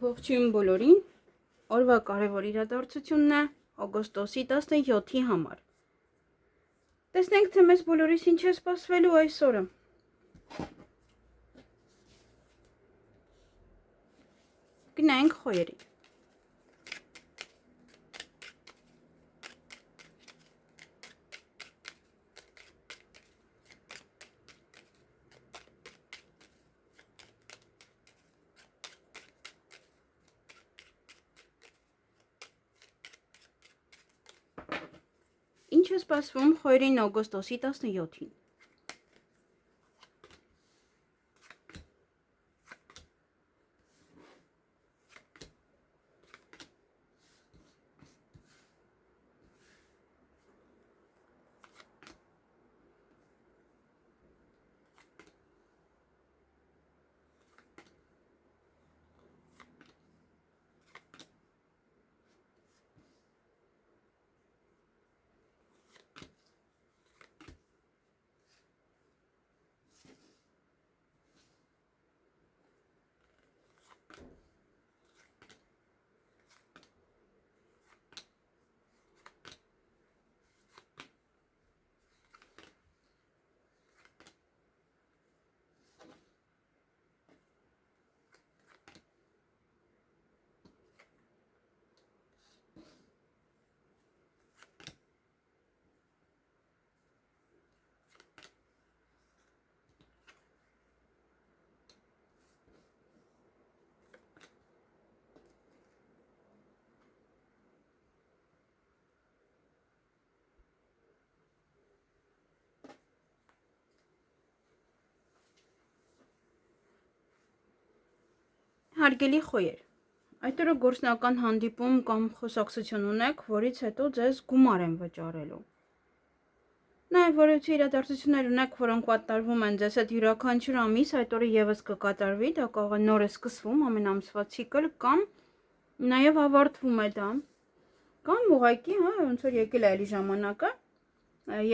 Ողջույն բոլորին, օրվա կարևոր իրադարձությունն է օգոստոսի 17-ի համար։ Տեսնենք, թե մեզ բոլորիս ինչ է սպասվելու այս օրը։ Գնանք խոյերի։ Ինչ է սպասվում խոյերին օգոստոսի 17-ին։ Հարգելի խոյեր, այդ օրը գործնական հանդիպում կամ խոսակցություն ունեք, որից հետո ձեզ գումար են վճարելու։ Նաև որոշ իրադարձություններ ունեք, որոնք կատարվում են ձեզ հետ յուրաքանչյուր ամիս, այդ օրը եւս կկատարվի, դա կարող է նոր է սկսվում ամեն ամսվա ցիկլ կամ նաև ավարտվում է դա, կամ ուղղակի, ոնց որ եկել է էլի ժամանակը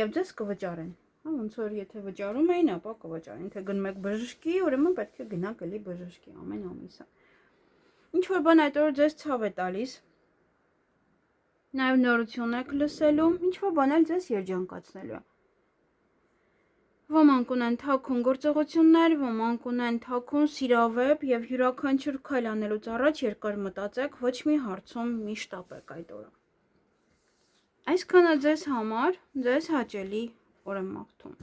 եւ ձեզ կվճարեն։ Ոնց որ եթե վճարում էին, ապա կվճարեն, թե գնում եք բժշկի, ուրեմն պետք է գնաք էլի բժշկի ամեն ամիսը։ Ինչ որ բան այդ օրը ձեզ ցավ է տալիս։ Նաև նորություն եք լսելու, ինչ որ բան էլ ձեզ երջանկացնելու է։ Ոմանք ունեն թաքուն գործողություններ, ոմանք ունեն թաքուն սիրավեպ եւ յուրաքանչյուր քայլ անելուց առաջ երկար մտածեք, ոչ մի հարցում մի շտապեք այդ օրը։ Այսքանը ձեզ համար, ձեզ հաճելի օր եմ մաղթում։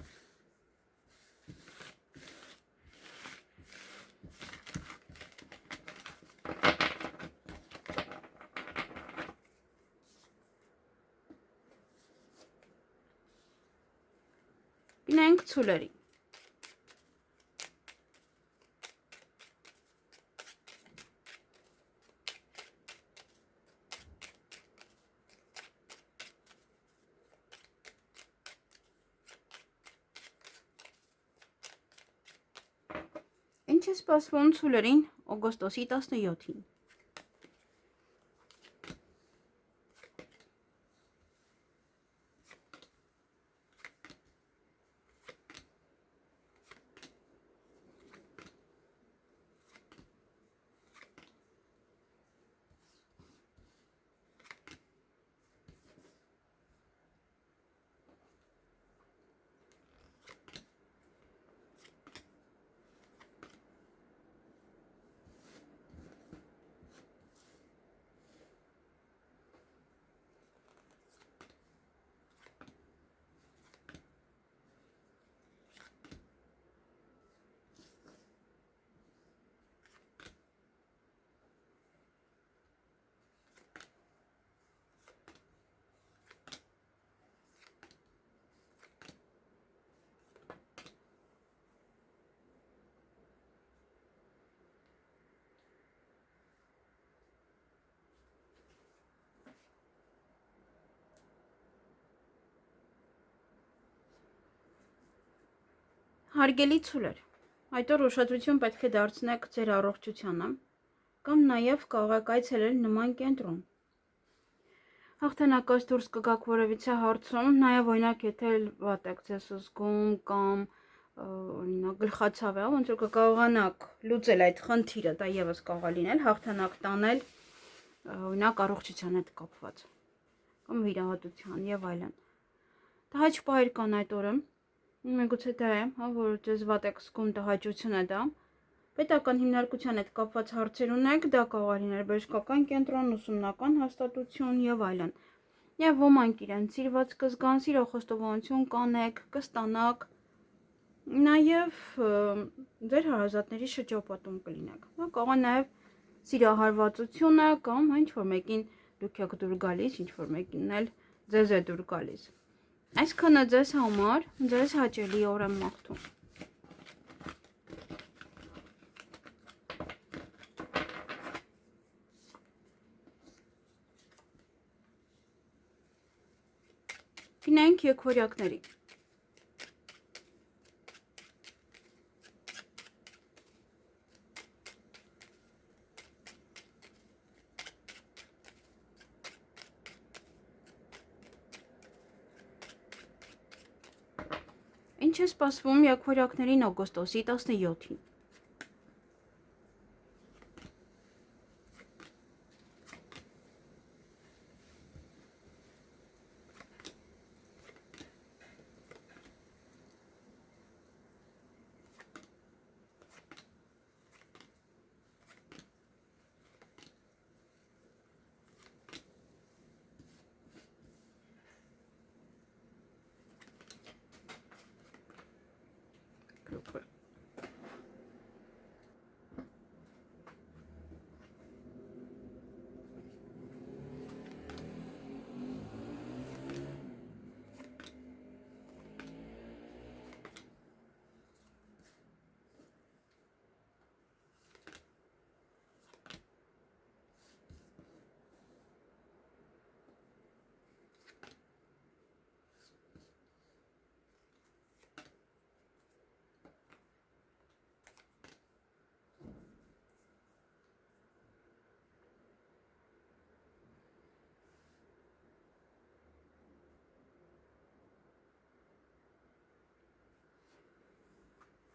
Գնանք ցուլերի։ Ինչ է սպասվում ցուլերին օգոստոսի 17-ին։ Հարգելի ցուլեր, այդ օր ուշադրություն պետք է դարձնեք ձեր առողջությանը, կամ նաև կարող եք այցելել նման կենտրոն։ Հաղթանակած դուրս կգաք որևիցե հարցում, նաև օրինակ եթե վատ եք ձեզ զգում կամ օրինակ գլխացավ է, ոնց որ կկարողանաք լուծել այդ խնդիրը, դա եւս կարող է լինել հաղթանակ տանել, օրինակ առողջության հետ կապված կամ վիրահատության եւ այլն։ Տհաճ պահեր կան այդ օրը։ Միգուցե դա է, հա, որ ձեզ վատ եք զգում, տհաճություն է դա։ Պետական հիմնարկության հետ կապված հարցեր ունեք, դա կարող է լինել բժշկական կենտրոն, ուսումնական հաստատություն եւ այլն։ Եվ ոմանք իրենց սիրված կզգան, սիրո խոստովանություն կանեք, կստանաք, նաեւ ձեր հարազատների շրջապատում կլինեք։ Դա կարող է նաեւ սիրահարվածությունը կամ ինչ որ մեկին դուք եք դուր գալիս, ինչ որ մեկին էլ ձեզ է դուր գալիս։ Այսքանը ձեզ համար, ձեզ հաճելի օր եմ մաղթում։ Գնանք եկվորյակների։ Ինչ է սպասվում եկվորյակներին օգոստոսի 17-ին։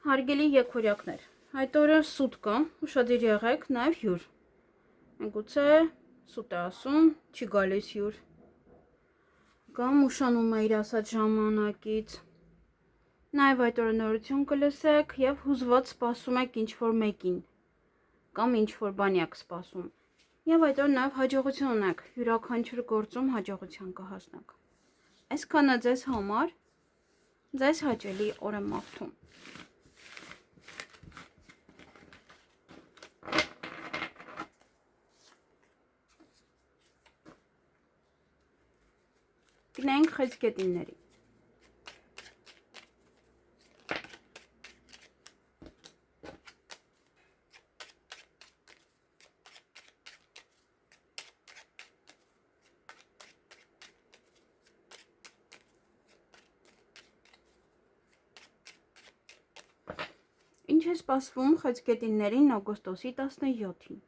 Հարգելի եկվորյակներ, այդ օրը սուտ կա, ուշադիր եղեք, նաև հյուր։ Միգուցե սուտ է ասում, չի գալիս հյուր։ Կամ ուշանում է իր ասած ժամանակից։ Նաև այդ օրը նորություն կլսեք եւ հուզված սպասում եք ինչ-որ մեկին կամ ինչ-որ բանի եք սպասում։ Եվ այդ օրը նաև հաջողություն ունեք, յուրաքանչյուր գործում հաջողության կհասնեք։ Այսքանը ձեզ համար, ձեզ հաճելի օր եմ մաղթում։ Գնանք խեցգետինների։ Ինչ է սպասվում խեցգետիններին օգոստոսի 17-ին։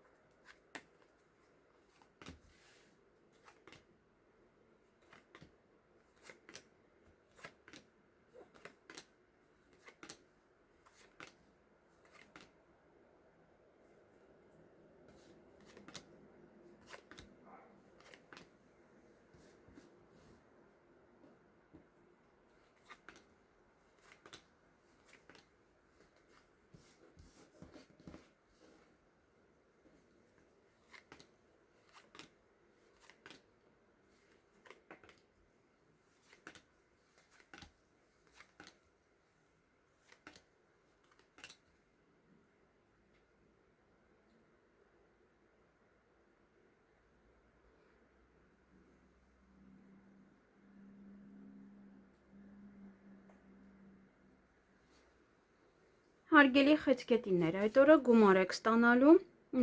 Հարգելի խեցգետիններ, այդ օրը գումար եք ստանալու,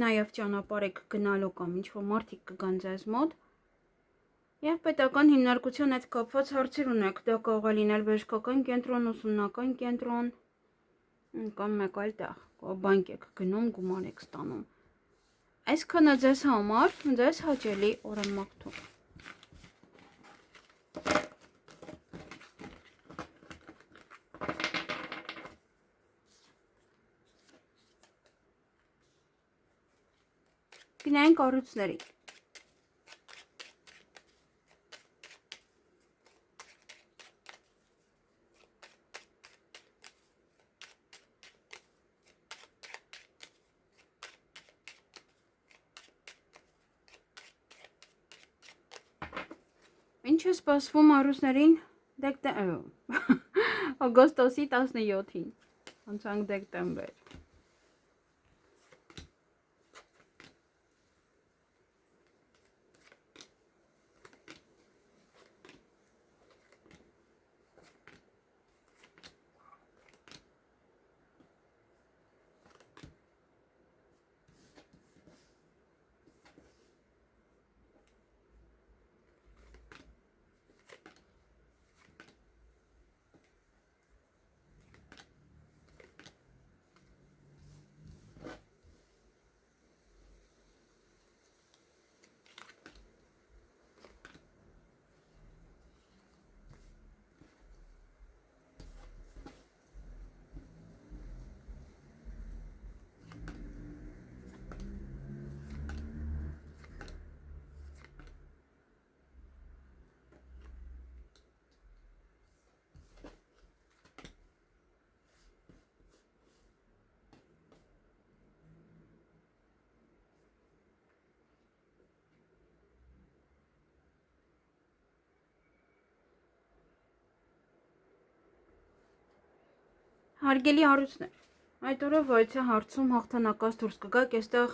նաև ճանապարհ եք գնալու կամ ինչ-որ մարդիկ կգան ձեզ մոտ, եւ պետական հիմնարկության հետ կապված հարցեր ունեք, դա կարող է լինել բժշկական կենտրոն, ուսումնական կենտրոն կամ մեկ այլ տեղ, բանկ եք գնում, գումար եք ստանում։ Այսքանը ձեզ համար, ձեզ հաճելի օր եմ մաղթում։ Գնային կառույցների։ Ինչ է սպասվում առուսներին օգոստոսի 17-ին, անցանք դեկտեմբեր։ Հարգելի առույցներ, այդ օրը վայցի հարցում հաղթանակած դուրս կգաք, այստեղ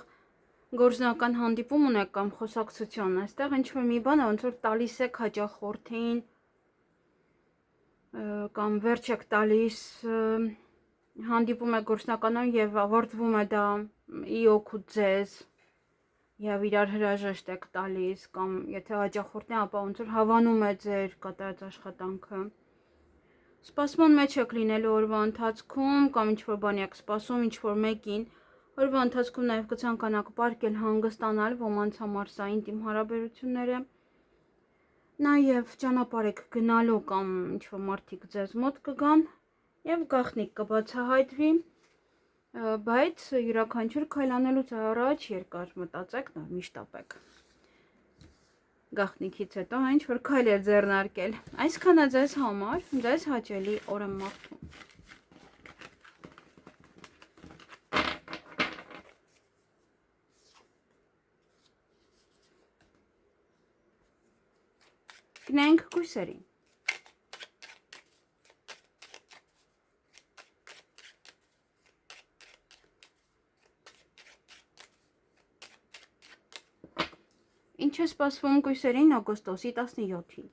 գործնական հանդիպում ունեք կամ խոսակցություն, այստեղ ինչ-որ մի բան ոնց որ տալիս եք հաճախորդին կամ վերջ եք տալիս, հանդիպում եք գործնականով եւ ավարտվում է դա ի օգուտ ձեզ եւ իրար հրաժեշտ եք տալիս կամ եթե հաճախորդն է, ապա ոնց որ հավանում է ձեր կատարած աշխատանքը։ Սպասման մեջ եք լինելու օրվա ընթացքում կամ ինչ-որ բան եք սպասում, ինչ-որ մեկին, օրվա ընթացքում նաև կցանկանաք պարկել հանգստանալ ոմանց համար սա ինտիմ հարաբերությունները, նաև ճանապարհ եք գնալու կամ ինչ-որ մարդիկ ձեզ մոտ կգան եւ գաղտնիք կբացահայտվի, բայց յուրաքանչյուր քայլ անելուց առաջ երկար մտածեք, նոր միշտ ապեք։ Գաղտնիքից հետո ինչ որ քայլ է ձեռնարկել։ Այսքանը ձեզ համար, ձեզ հաճելի օր եմ մաղթում։ Գնանք կույսերին։ Ինչ է սպասվում կույսերին օգոստոսի 17-ին։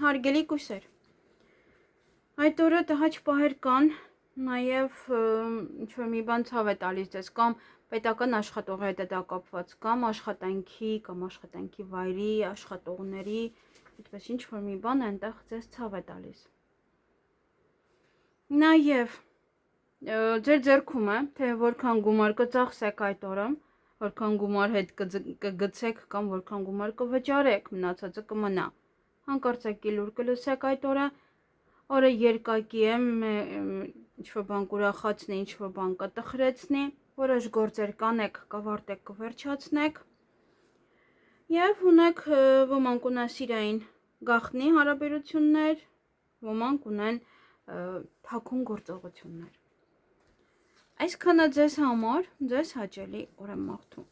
Հարգելի կույսեր, այդ օրը տհաճ պահեր կան, նաև ինչ-որ մի բան ցավ է տալիս ձեզ, կամ պետական աշխատողի հետ է դա կապված, կամ աշխատանքի վայրի, աշխատողների, այդպես ինչ-որ մի բան այնտեղ ձեզ ցավ է տալիս։ Նաև ձեր ձեռքում է, թե որքան գումար կծախսեք այդ օրը, որքան գումար հետ կգցեք կամ որքան գումար կվճարեք, մնացածը կմնա։ Հանկարծակի լուր կլսեք այդ օրը երկակի է, ինչ-որ բան կուրախացնի, ինչ-որ բան կտխրեցնի, որոշ գործեր կանեք, կավարտեք, կվերջացնեք, և ունեք ոմանք ունեն սիրային գաղտնի հարաբերություններ, ոմանք ունեն թաքուն գործողություններ։ Այսքանը ձեզ համար, ձեզ հաճելի օր եմ մաղթում։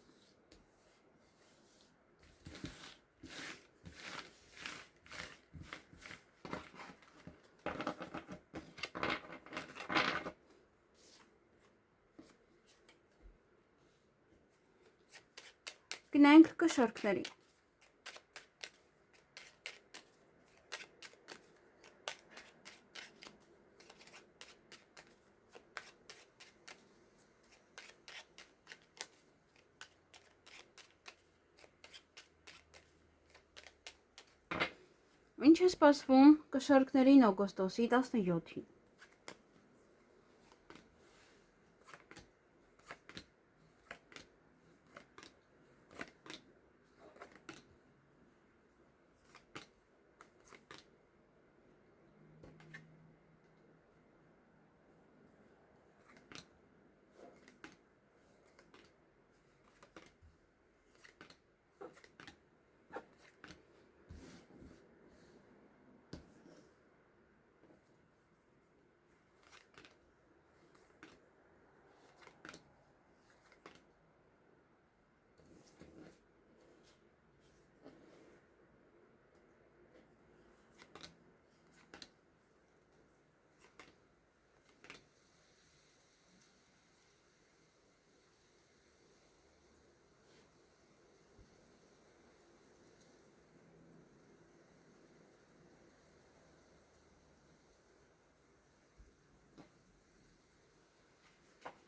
Գնանք կշարքների։ Ինչ է սպասվում կշարքներին օգոստոսի 17-ին։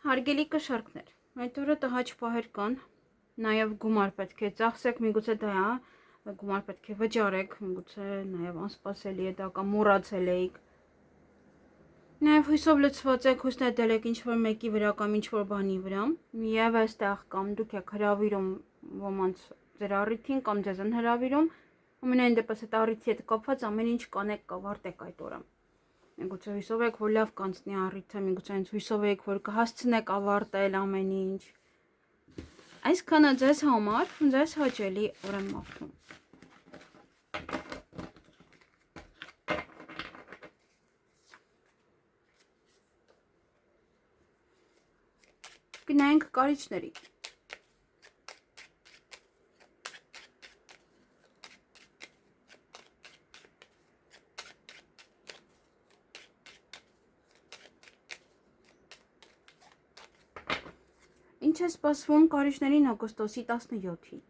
Հարգելի կշարքներ, այդ օրը տհաճ պահեր կան, նաև գումար պետք է ծախսեք, միգուցե դա է, գումար պետք է վճարեք, միգուցե նաև անսպասելի է դա կամ մոռացել էիք։ Նաև հույսով լցված եք, հույս նետել եք ինչ-որ մեկի վրա կամ ինչ-որ բանի վրա, և այստեղ կամ դուք եք հրավիրում ոմանց ձեր առիթին կամ ձեզ են հրավիրում, ամենայն դեպս այդ առիթի հետ կապված ամեն ինչ կանեք, կավարտեք այդ օրը։ Միգուցե հույսով եք, որ լավ կանցնի առիթը, միգուցե հույսով եք, որ կհասցնեք ավարտել ամեն ինչ։ Այսքանը ձեզ համար, ձեզ հաճելի օր եմ մաղթում։ Գնանք կարիճների։ Ինչ է սպասվում կարիճներին օգոստոսի 17-ին։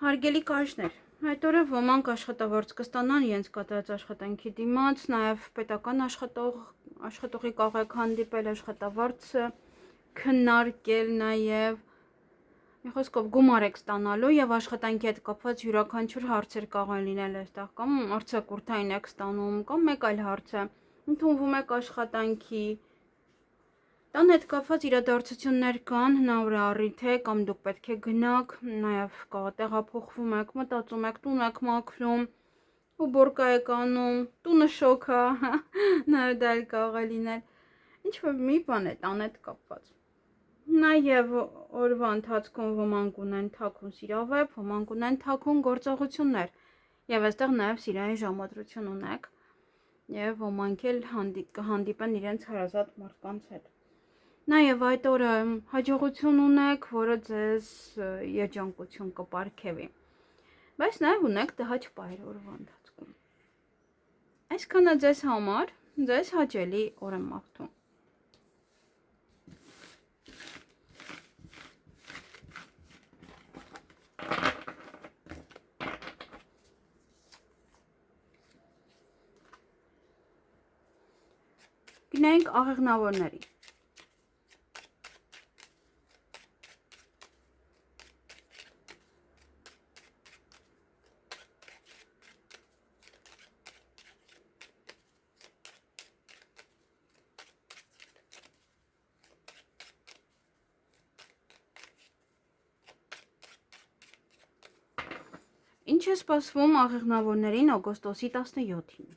Հարգելի կարիճներ, այդ օրը ոմանք աշխատավարձ կստանան իրենց կատարած աշխատանքի դիմաց, նաև պետական աշխատողի կարող եք հանդիպել աշխատավարձը, քննարկել նաև Խոսքով գումար եք ստանալու եւ աշխատանքի հետ կապված յուրաքանչյուր հարցեր կարող են լինել այստեղ, կամ արձակուրդային եք ստանում, կամ մեկ այլ հարց է, ընդունվում եք աշխատանքի, տան հետ կապված իրադարձություններ կան, հնարավոր է առիթ է, կամ դուք պետք է գնաք, նաեւ տեղափոխվում եք, մտածում եք, տուն եք մաքրում, ու բորկա եք անում, տունը շոք է, նաեւ դա էլ կարող է լինել, ինչ որ մի բան է տան հետ կապված։ Նաև օրվա ընթացքում ոմանք ունեն թաքուն սիրավեպ, ոմանք ունեն թաքուն գործողություններ եւ այստեղ նաև սիրային ժամադրություն ունեք եւ ոմանք էլ կհանդիպեն իրենց հարազատ մարդկանց հետ։ Նաև այդ օրը հաջողություն ունեք, որը ձեզ երջանկություն կպարգևի, բայց նաև ունեք տհաճ պահեր օրվա ընթացքում։ Այսքանը ձեզ համար, ձեզ հաճելի օր եմ մաղթում։ Գնանք աղեղնավորների։ Ինչ է սպասվում աղեղնավորներին օգոստոսի 17-ին։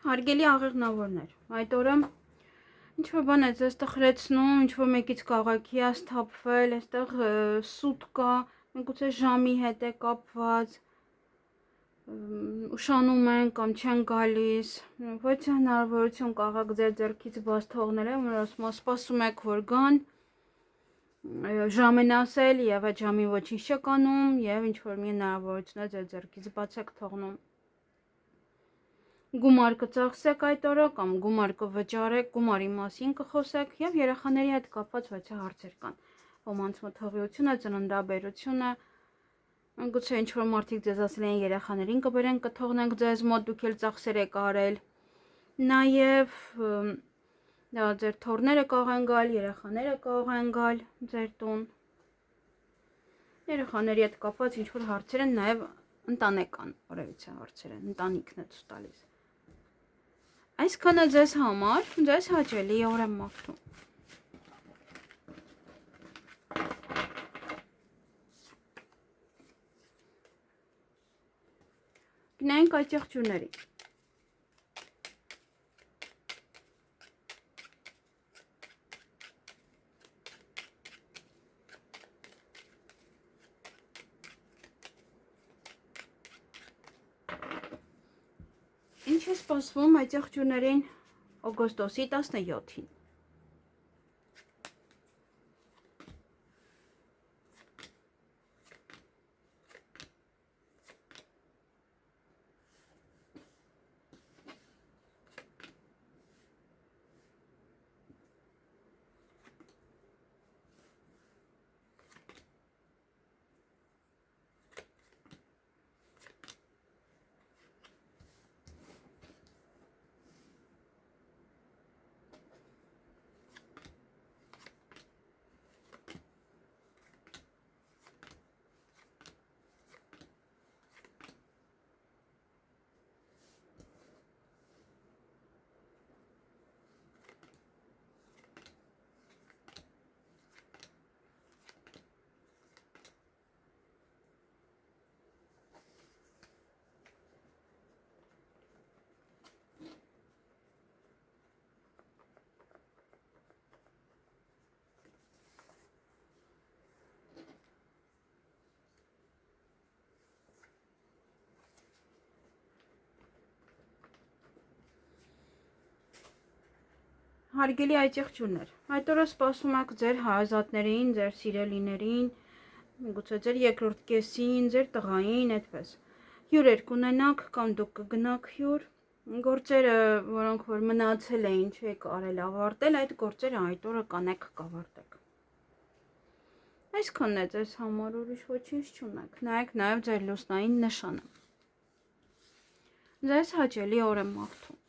Հարգելի աղեղնավորներ, այդ օրը ինչ-որ բան է ձեզ տխրեցնում, ինչ-որ մեկից քաղաքի է սթափվել, այստեղ սուտ կա, միգուցե ժամի հետ է կապված, ուշանում են կամ չեն գալիս, ոչ հնարավորություն կարող ձեր ձեռքից բաց թողնել, որ սպասում եք, որ գան, ժամ են ասել եւ այդ ժամին ոչինչ չեք անում եւ ինչ-որ մի հնարավորություն է ձեր ձեռքից բաց եք թողնում։ Գումար կծախսեք այդ օրը կամ գումար կվճարեք, գումարի մասին կխոսեք եւ երեխաների հետ կապված ոչ հարցեր կան։ Ոմանց մտահոգությունը, ծննդաբերությունը, գուցե ինչ-որ մարդիկ ձեզ ասել են երեխաներին կբերեն, կթողնենք ձեզ մոտ, դուք էլ ծախսեր եք արել։ Նաեւ դա ձեր թորները կարող են գալ, երեխաները կարող են գալ ձեր տուն։ Երեխաների հետ կապված ինչ-որ հարցեր են, նաեւ ընտանեկան օրերության հարցեր են, ընտանիքն է ցույց տալիս։ Այսքանը ձեզ համար, ձեզ հաճելի օր եմ մաղթում։ Գնանք այդ եղջյուրների։ Ինչ է սպասվում այդ եղջյուրներին օգոստոսի 17-ին։ Հարգելի այցեղջուրներ, այդ օրը սպասում եք ձեր հարազատներին, ձեր սիրելիներին, գուցե ձեր երկրորդ կեսին, ձեր տղային, այդպես։ Հյուրեր կունենաք կամ դուք կգնաք հյուր, գործերը, որոնք որ մնացել էին, չեք արել ավարտել, այդ գործերը այդ օրը կանեք կավարտեք։ Այսքանն է ձեզ համար, ուրիշ ոչինչ չունեք։ Նայեք նաև ձեր լուսնային նշանը։ Ձեզ հաճելի օր եմ մաղթում։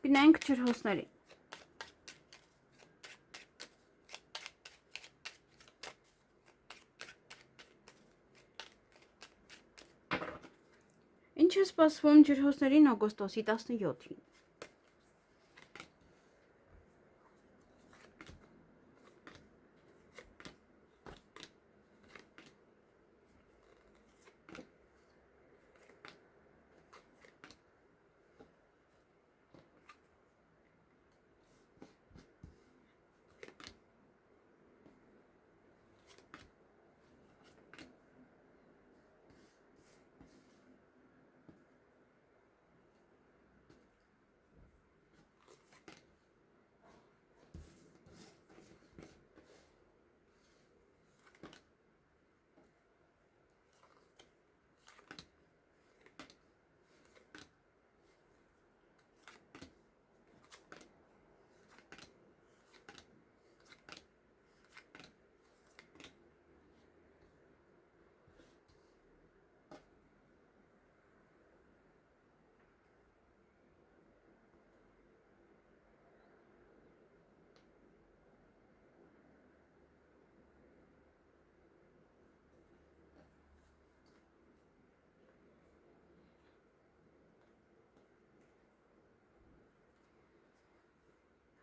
Գնանք ջրհոսների։ Ինչ է սպասվում ջրհոսներին օգոստոսի 17-ին։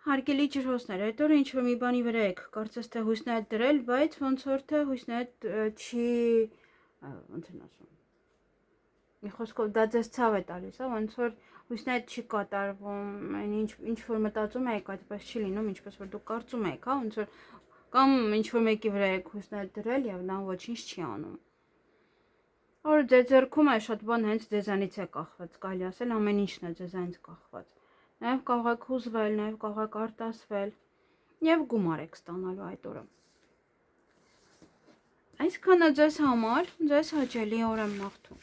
Հարգելի ջրհոսներ, այդ օրը ինչ-որ մի բանի վրա եք, կարծես թե հույսն եք դրել, բայց ոնց որ թե հույսն եք չի, ոնց են ասում, մի խոսքով դա ձեզ ցավ է տալիս, ոնց որ հույսն եք չի կատարվում, ինչ որ մտածում եք, այդպես չի լինում, ինչպես որ դուք կարծում եք, ոնց որ կամ ինչ որ մեկի վրա եք հույսն եք դրել եւ նա ոչինչ չի անում։ Որ ձեր ձեռքում է շատ բան հենց ձեզանից է կախված, կարելի ասել ամեն ինչն է ձեզանից կախված։ Նաև կարող եք հուզվել, նաև կարող եք արտասվել և գումար եք ստանալու այդ օրը։ Այսքանը ձեզ համար, ձեզ հաճելի օր եմ մաղթում։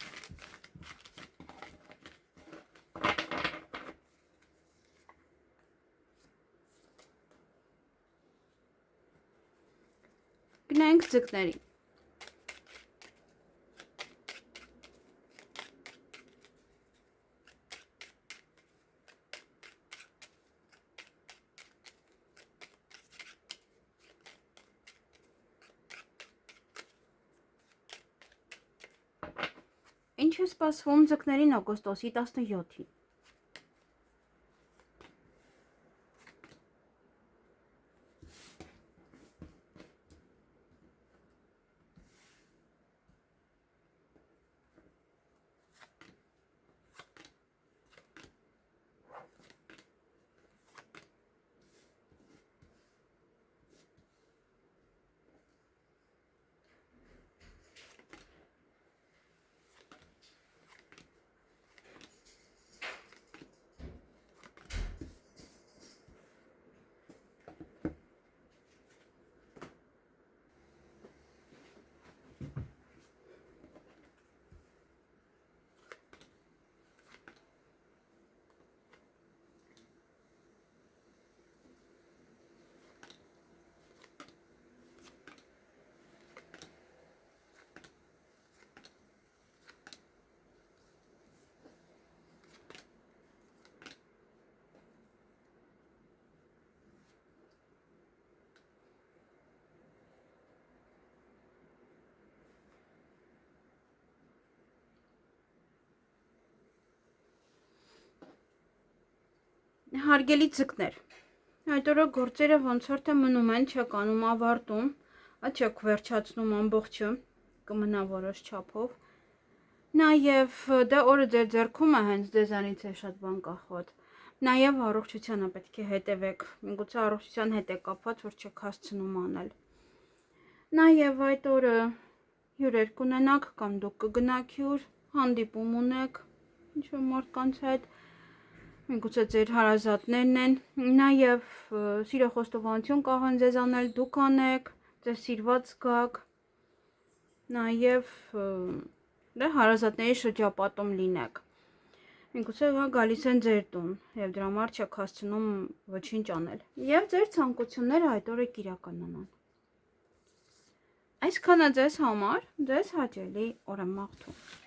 Գնանք ձկներին։ Ինչ է սպասվում ձկներին օգոստոսի 17-ին։ Հարգելի ձկներ, այդ օրը գործերը ոնց որ թե մնում են, չեք անում ավարտում, չեք վերջացնում ամբողջը, կմնա որոշ չափով։ Նաև դա օրը ձեր ձեռքում է, հենց ձեզանից է շատ բան կախված։ Նաև առողջությանը պետք է հետևեք, միգուցե առողջության հետ է կապված, որ չեք հասցնում անել։ Նաև այդ օրը հյուրեր կունենաք կամ դուք կգնաք հյուր, հանդիպում ունեք ինչ-որ մարդկանց հետ, միգուցե ձեր հարազատներն են, նաև սիրո խոստովանություն կարող են ձեզ անել, դուք անեք, ձեզ սիրված զգաք, նաև հարազատների շրջապատում լինեք, միգուցե գալիս են ձեր տուն և դրա համար չեք հասցնում ոչինչ անել և ձեր ցանկությունները այդ օրը կիրականանան։ Այսքանը ձեզ համար, ձեզ հաճելի օր եմ մաղթում։